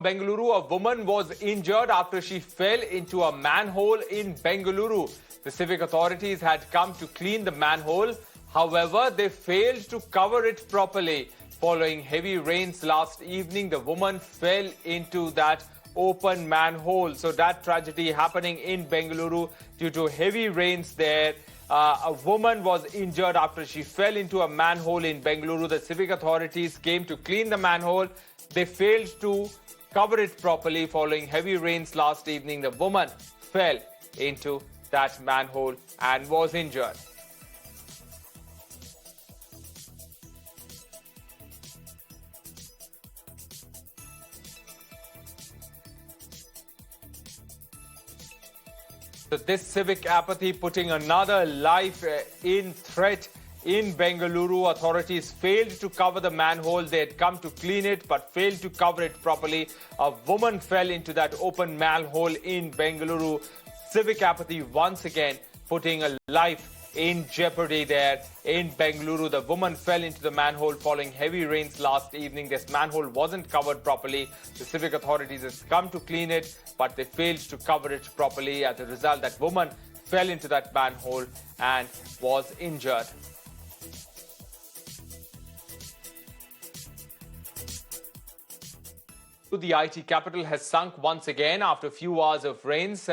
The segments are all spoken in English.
Bengaluru, a woman was injured after she fell into a manhole in Bengaluru. The civic authorities had come to clean the manhole. However, they failed to cover it properly. Following heavy rains last evening, the woman fell into that open manhole. So that tragedy happening in Bengaluru due to heavy rains there. A woman was injured after she fell into a manhole in Bengaluru. The civic authorities came to clean the manhole. They failed to cover it properly. Following heavy rains last evening, the woman fell into that manhole and was injured. So this civic apathy putting another life in threat in Bengaluru. Authorities failed to cover the manhole. They had come to clean it but failed to cover it properly. A woman fell into that open manhole in Bengaluru. Civic apathy once again putting a life in jeopardy there in Bengaluru. The woman fell into the manhole following heavy rains last evening. This manhole wasn't covered properly. The civic authorities have come to clean it, but they failed to cover it properly. As a result, that woman fell into that manhole and was injured. The IT capital has sunk once again after a few hours of rains.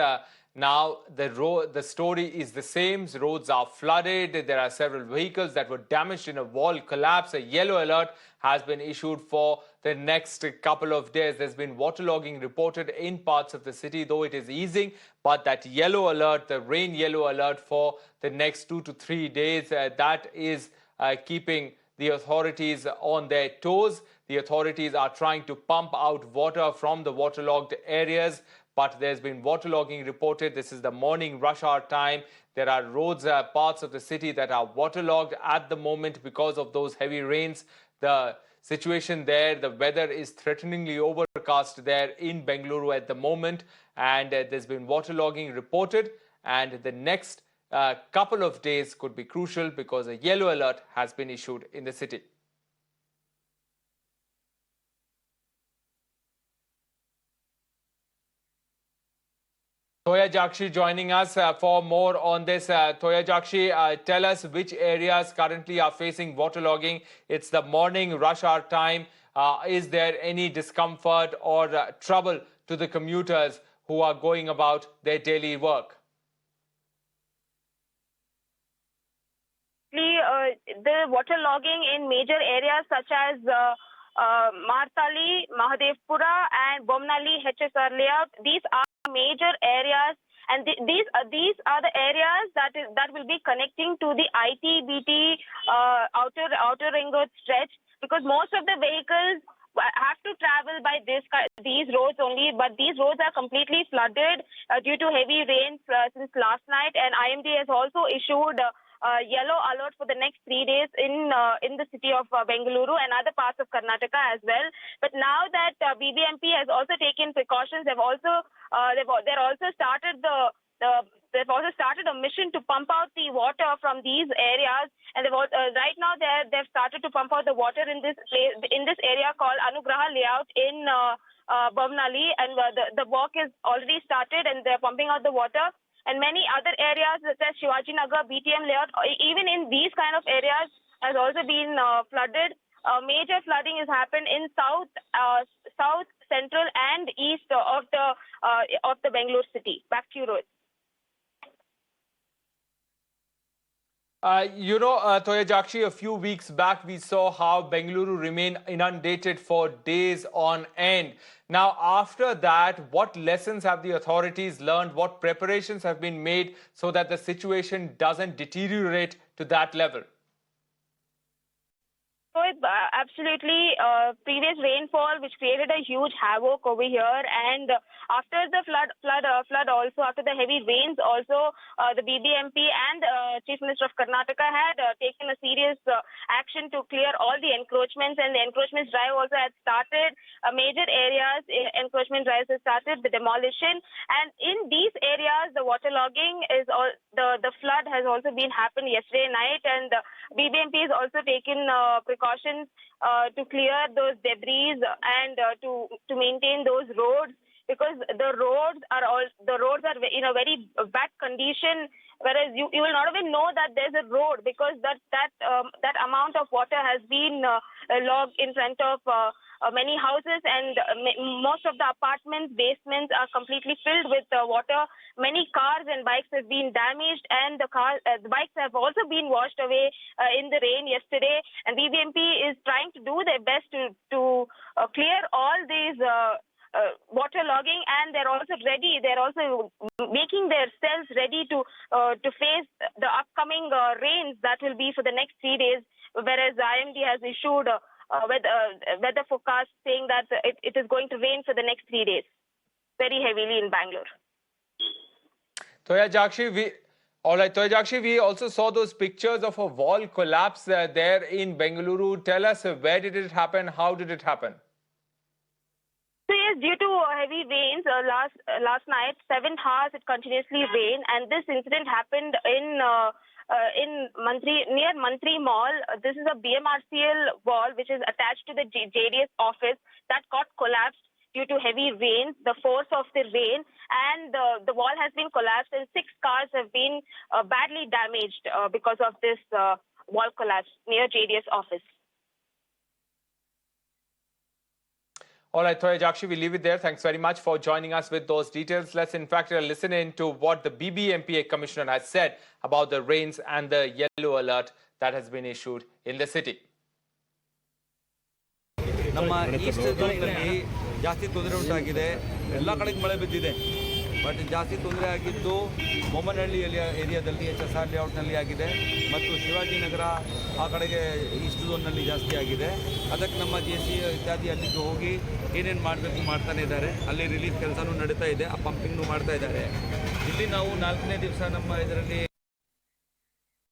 Now the story is the same. Roads are flooded. There are several vehicles that were damaged in a wall collapse. A yellow alert has been issued for the next couple of days. There's been waterlogging reported in parts of the city, though it is easing. But that yellow alert, the rain yellow alert for the next 2 to 3 days, that is keeping the authorities on their toes. The authorities are trying to pump out water from the waterlogged areas, but there's been waterlogging reported. This is the morning rush hour time. There are roads, parts of the city that are waterlogged at the moment because of those heavy rains. The situation there, the weather is threateningly overcast there in Bengaluru at the moment, and there's been waterlogging reported, and the next couple of days could be crucial because a yellow alert has been issued in the city. Toya Jakshi joining us for more on this. Toya Jakshi, tell us which areas currently are facing waterlogging. It's the morning rush hour time. Is there any discomfort or trouble to the commuters who are going about their daily work? The waterlogging in major areas such as Martali, Mahadevpura and Bomnali HSR layout, these are major areas, and these are the areas that will be connecting to the IT-BT outer ring road stretch, because most of the vehicles have to travel by these roads only, but these roads are completely flooded due to heavy rains since last night, and IMD has also issued yellow alert for the next 3 days in the city of Bengaluru and other parts of Karnataka as well. But now that BBMP has also taken precautions, they've also started a mission to pump out the water from these areas, and right now they've started to pump out the water in this area called Anugraha layout in Bomnali, and the work is already started and they're pumping out the water. And many other areas such as Shivaji Nagar, BTM layout, even in these kind of areas has also been flooded. Major flooding has happened in south, central and east of the Bengaluru city. Back to you, Rohit. Toya Jakshi, a few weeks back, we saw how Bengaluru remained inundated for days on end. Now, after that, what lessons have the authorities learned? What preparations have been made so that the situation doesn't deteriorate to that level? So absolutely, previous rainfall which created a huge havoc over here, and after the flood also, after the heavy rains also, the BBMP and Chief Minister of Karnataka had taken a serious action to clear all the encroachments, and the encroachment drive also had started. Major areas, encroachment drives have started, the demolition, and in these areas, the waterlogging is the flood has also been happened yesterday night, and BBMP has also taken precautions precautions to clear those debris and to maintain those roads, because the roads are in a very bad condition, whereas you will not even know that there's a road, because that amount of water has been logged in front of many houses, and most of the apartments' basements are completely filled with water. Many cars and bikes have been damaged, and the bikes have also been washed away in the rain yesterday. And BBMP is trying to do their best to clear all these water logging, and they're also ready. They're also making themselves ready to face the upcoming rains that will be for the next 3 days. Whereas IMD has issued weather forecast saying that it is going to rain for the next 3 days, very heavily in Bangalore. Toya Jakshi, we also saw those pictures of a wall collapse there in Bengaluru. Tell us, where did it happen? How did it happen? So yes, due to heavy rains last night, 7 hours it continuously rained, and this incident happened in near Mantri Mall. This is a BMRCL wall which is attached to the JDS office that got collapsed due to heavy rains, the force of the rain, and the wall has been collapsed, and 6 cars have been badly damaged because of this wall collapse near JDS office. All right, Toya Jakshi, we leave it there. Thanks very much for joining us with those details. Let's in fact listen in to what the BBMPA commissioner has said about the rains and the yellow alert that has been issued in the city. ನಮ್ಮ East ಝೋನ್ನಲ್ಲಿ ಜಾಸ್ತಿ ತೊಂದರೆ ಉಂಟಾಗಿದೆ. ಎಲ್ಲ ಕಡೆಗೆ ಮಳೆ ಬಿದ್ದಿದೆ, but ಜಾಸ್ತಿ ತೊಂದರೆ ಆಗಿದ್ದು ಬೊಮ್ಮನಹಳ್ಳಿ ಏರಿಯಾದಲ್ಲಿ HSR ಲೇಔಟ್ನಲ್ಲಿ ಆಗಿದೆ, ಮತ್ತು ಶಿವಾಜಿನಗರ ಆ ಕಡೆಗೆ ಈಸ್ಟ್ ಝೋನ್ನಲ್ಲಿ ಜಾಸ್ತಿ ಆಗಿದೆ. ಅದಕ್ಕೆ ನಮ್ಮ JC ಇತ್ಯಾದಿ ಅಲ್ಲಿಗೆ ಹೋಗಿ ಏನೇನು ಮಾಡಬೇಕು ಮಾಡ್ತಾನೆ ಇದ್ದಾರೆ. ಅಲ್ಲಿ ರಿಲೀಫ್ ಕೆಲಸನೂ ನಡೀತಾ ಇದೆ, ಆ ಪಂಪಿಂಗ್ನು ಮಾಡ್ತಾ ಇದ್ದಾರೆ. ಇಲ್ಲಿ ನಾವು 4ನೇ ದಿವಸ ನಮ್ಮ ಇದರಲ್ಲಿ